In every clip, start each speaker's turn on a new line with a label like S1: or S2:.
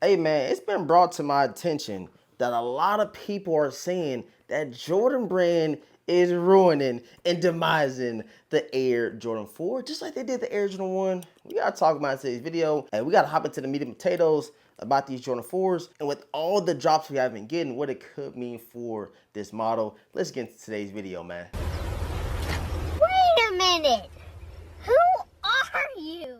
S1: Hey man, it's been brought to my attention that a lot of people are saying that Jordan Brand is ruining and demising the Air Jordan 4, just like they did the Air Jordan 1. We gotta talk about it in today's video, and we gotta hop into the meat and potatoes about these Jordan 4s, and with all the drops we have been getting, what it could mean for this model. Let's get into today's video, man.
S2: Wait a minute. Who are you?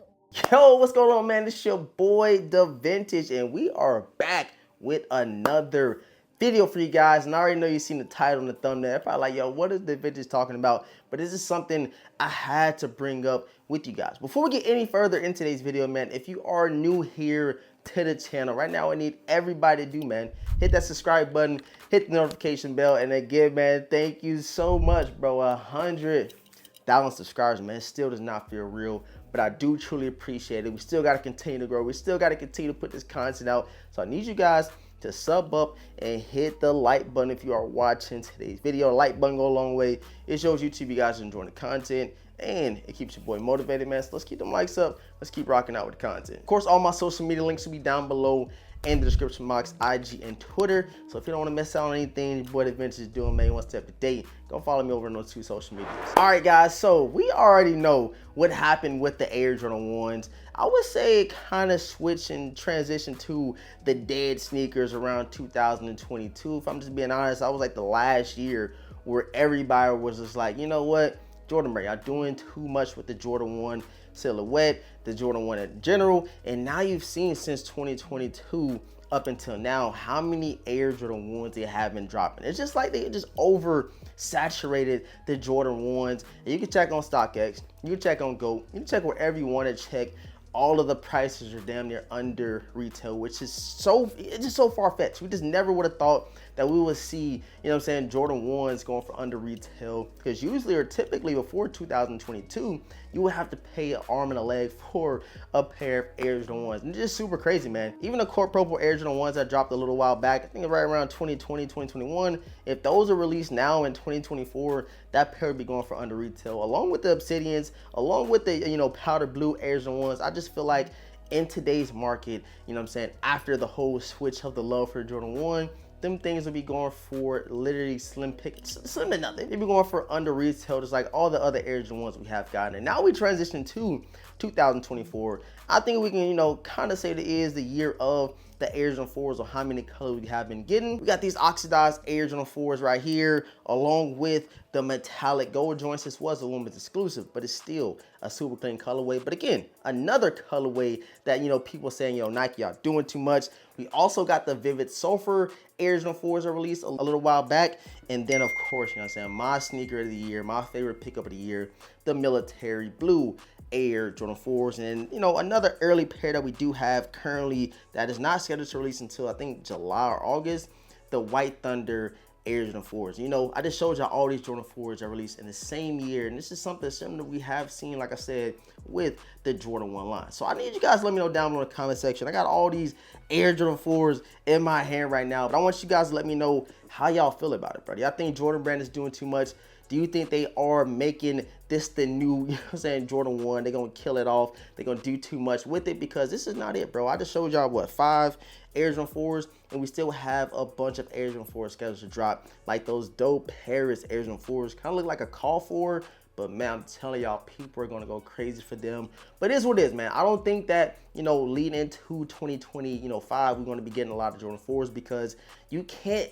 S1: Yo, what's going on, man? This your boy DeVintage, and we are back with another video for you guys. And I already know you've seen the title and the thumbnail. You're probably like, yo, what is DeVintage talking about? But this is something I had to bring up with you guys. Before we get any further in today's video, man, if you are new here to the channel, right now I need everybody to do, man, hit that subscribe button, hit the notification bell, and again, man, thank you so much, bro. 100,000 subscribers, man, it still does not feel real, but I do truly appreciate it. We still got to continue to grow. We still got to continue to put this content out. So I need you guys to sub up and hit the like button if you are watching today's video. The like button go a long way. It shows YouTube you guys are enjoying the content, and it keeps your boy motivated, man. So let's keep them likes up. Let's keep rocking out with the content. Of course, all my social media links will be down below in the description box, IG and Twitter. So if you don't want to miss out on anything your boy DeVintage is doing, man, you want to stay up to date, go follow me over on those two social medias. All right, guys, so we already know what happened with the Air Jordan 1s. I would say it kind of switched and transitioned to the dead sneakers around 2022. If I'm just being honest, I was like the last year where everybody was just like, you know what, Jordan Brand, y'all doing too much with the Jordan 1 silhouette, the Jordan 1 in general. And now you've seen since 2022 up until now how many Air Jordan 1s they have been dropping. It's just like they just oversaturated the Jordan 1s. And you can check on StockX, you can check on GOAT, you can check wherever you want to check. All of the prices are damn near under retail, which is it's just so far-fetched. We just never would have thought that we would see, you know what I'm saying, Jordan 1s going for under retail, because usually or typically before 2022, you would have to pay an arm and a leg for a pair of Air Jordan 1s. And it's just super crazy, man. Even the Court Purple Air Jordan 1s that dropped a little while back, I think right around 2020, 2021, if those are released now in 2024, that pair would be going for under retail, along with the Obsidians, along with the, you know, powder blue Air Jordan 1s. I just feel like in today's market, you know what I'm saying, after the whole switch of the love for Jordan 1, them things will be going for literally slim to nothing. They'll be going for under retail, just like all the other Air Jordan 1s we have gotten. And now we transition to 2024. I think we can, you know, kind of say that it is the year of the Air Jordan 4s, or how many colors we have been getting. We got these oxidized Air Jordan 4s right here, along with the metallic gold joints. This was a women's exclusive, but it's still a super clean colorway. But again, another colorway that, you know, people saying, yo, Nike, y'all doing too much. We also got the Vivid Sulfur Air Jordan 4s are released a little while back. And then, of course, you know what I'm saying, my sneaker of the year, my favorite pickup of the year, the military blue Air Jordan 4s. And, you know, another early pair that we do have currently that is not scheduled to release until I think July or August, the White Thunder Air Jordan 4s. You know, I just showed y'all all these Jordan 4s are released in the same year, and this is something similar we have seen, like I said, with the Jordan 1 line. So I need you guys to let me know down below in the comment section. I got all these Air Jordan 4s in my hand right now, but I want you guys to let me know how y'all feel about it, bro. Y'all think Jordan Brand is doing too much? Do you think they are making this the new, you know what I'm saying, Jordan 1? They're going to kill it off. They're going to do too much with it, because this is not it, bro. I just showed y'all, what, 5 Air Jordan 4s, and we still have a bunch of Air Jordan 4s scheduled to drop, like those dope Paris Air Jordan 4s. Kind of look like a call for, but man, I'm telling y'all, people are going to go crazy for them. But it is what it is, man. I don't think that, you know, leading into 2025, we're going to be getting a lot of Jordan 4s, because you can't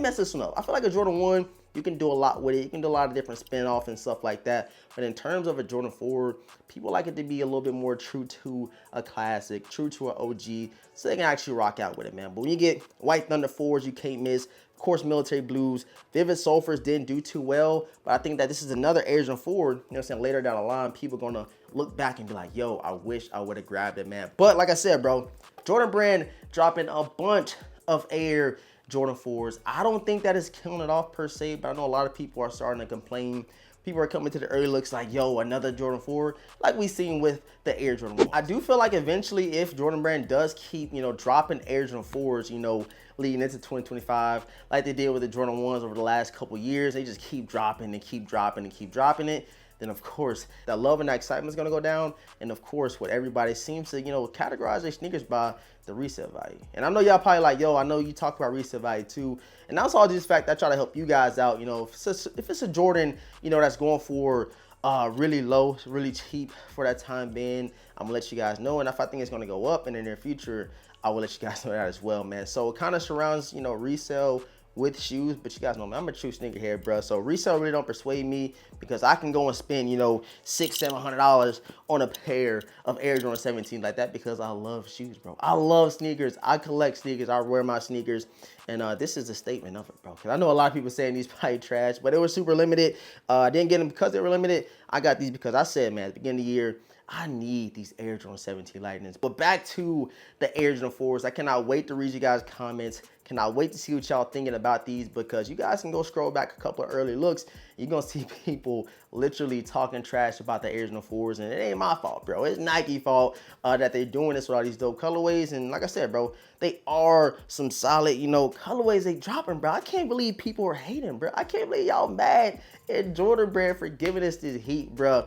S1: mess this one up. I feel like a Jordan 1, you can do a lot with it. You can do a lot of different spin-off and stuff like that. But in terms of a Jordan 4, people like it to be a little bit more true to a classic, true to an OG, so they can actually rock out with it, man. But when you get White Thunder 4s, you can't miss. Of course, military blues. Vivid Sulfurs didn't do too well, but I think that this is another Air Jordan 4, you know what I'm saying, later down the line, people are going to look back and be like, yo, I wish I would have grabbed it, man. But like I said, bro, Jordan Brand dropping a bunch of Air Jordan 4s. I don't think that is killing it off per se, but I know a lot of people are starting to complain. People are coming to the early looks like, yo, another Jordan 4, like we seen with the Air Jordan 1. I do feel like eventually, if Jordan Brand does keep, you know, dropping Air Jordan 4s, you know, leading into 2025, like they did with the Jordan 1s over the last couple years, they just keep dropping and keep dropping and keep dropping it, then of course that love and that excitement is gonna go down. And of course, what everybody seems to, categorize their sneakers by, the resale value. And I know y'all probably like, yo, I know you talk about resale value too. And that's all just fact I try to help you guys out. If it's a Jordan, that's going for really low, really cheap for that time being, I'm gonna let you guys know. And if I think it's gonna go up in the near future, I will let you guys know that as well, man. So it kind of surrounds, resale with shoes, but you guys know me, I'm a true sneakerhead, bro. So resale really don't persuade me, because I can go and spend, $600-700 on a pair of Air Jordan 17 like that, because I love shoes, bro. I love sneakers. I collect sneakers. I wear my sneakers, and this is a statement of it, bro. Because I know a lot of people saying these probably trash, but they were super limited. I didn't get them because they were limited. I got these because I said, man, at the beginning of the year, I need these Air Jordan 17 Lightnings. But back to the Air Jordan 4s. I cannot wait to read you guys' comments. Cannot wait to see what y'all thinking about these, because you guys can go scroll back a couple of early looks. You're going to see people literally talking trash about the Air Jordan 4s, and it ain't my fault, bro. It's Nike's fault that they're doing this with all these dope colorways. And like I said, bro, they are some solid, colorways they dropping, bro. I can't believe people are hating, bro. I can't believe y'all mad at Jordan Brand for giving us this heat, bro.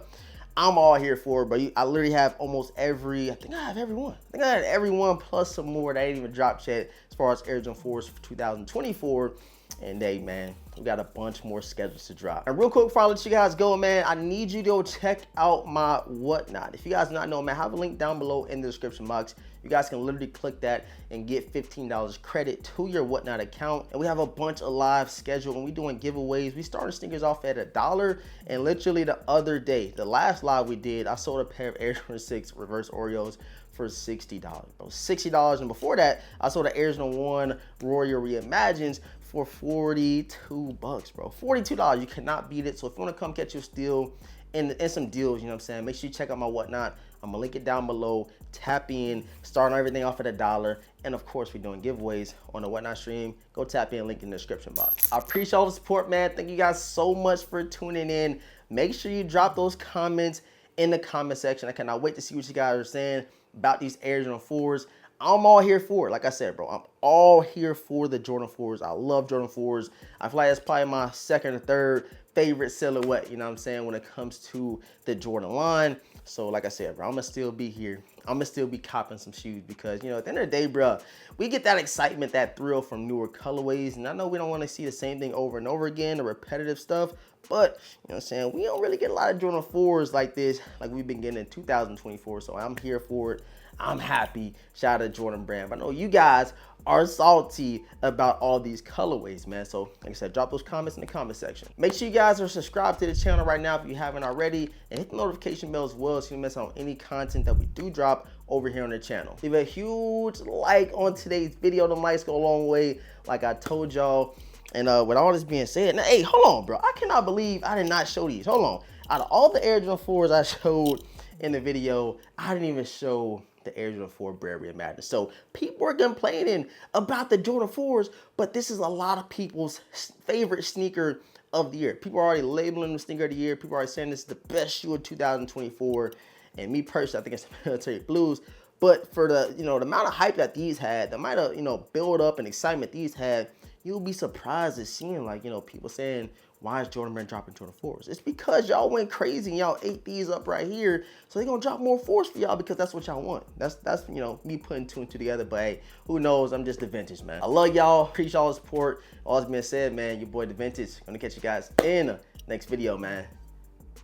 S1: I'm all here for it, but I literally have almost I think I have every one. I think I had every one plus some more that ain't even dropped yet as far as Air Jordan 4s for 2024. And hey, man, we got a bunch more schedules to drop. And real quick before I let you guys go, man, I need you to go check out my Whatnot. If you guys not know, man, I have a link down below in the description box. You guys can literally click that and get $15 credit to your Whatnot account. And we have a bunch of live schedule, and we doing giveaways. We started sneakers off at $1, and literally the other day, the last live we did, I sold a pair of Air Jordan 6 reverse Oreos for $60, bro. $60. And before that, I sold an Air Jordan 1 Royal Reimagines for $42, bro. $42. You cannot beat it. So if you want to come catch your steal and some deals, you know what I'm saying, make sure you check out my Whatnot. I'm gonna link it down below. Tap in, starting everything off at $1. And of course, we're doing giveaways on the Whatnot stream. Go tap in, link in the description box. I appreciate all the support, man. Thank you guys so much for tuning in. Make sure you drop those comments in the comment section. I cannot wait to see what you guys are saying about these Air Jordan 4s. I'm all here for it. Like I said, bro, I'm all here for the Jordan 4s. I love Jordan 4s. I feel like that's probably my second or third favorite silhouette, you know what I'm saying, when it comes to the Jordan line. So like I said, bro, I'm gonna still be here. I'm gonna still be copping some shoes, because at the end of the day, bro, we get that excitement, that thrill from newer colorways. And I know we don't want to see the same thing over and over again, the repetitive stuff, but you know what I'm saying, we don't really get a lot of Jordan 4s like this, like we've been getting in 2024. So I'm here for it. I'm happy. Shout out to Jordan Brand. But I know you guys are salty about all these colorways, man. So like I said, drop those comments in the comment section. Make sure you guys are subscribed to the channel right now if you haven't already, and hit the notification bell as well so you don't miss out on any content that we do drop over here on the channel. Leave a huge like on today's video. The likes go a long way, like I told y'all. And with all this being said, now, hey, hold on, bro. I cannot believe I did not show these. Hold on. Out of all the Air Jordan 4s I showed in the video, I didn't even show the Air Jordan 4 Brand Reimagined. So people are complaining about the Jordan 4s, but this is a lot of people's favorite sneaker of the year. People are already labeling the sneaker of the year. People are already saying this is the best shoe of 2024. And me personally, I think it's the Military Blues. But for the, the amount of hype that these had, the amount of, build up and excitement these had, you'll be surprised at seeing, like, people saying, why is Jordan Brand dropping Jordan 4s? It's because y'all went crazy and y'all ate these up right here. So they're gonna drop more 4s for y'all, because that's what y'all want. That's me putting two and two together. But hey, who knows? I'm just DeVintage, man. I love y'all. Appreciate all the support. All that's been said, man. Your boy DeVintage. Gonna catch you guys in the next video, man.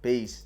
S1: Peace.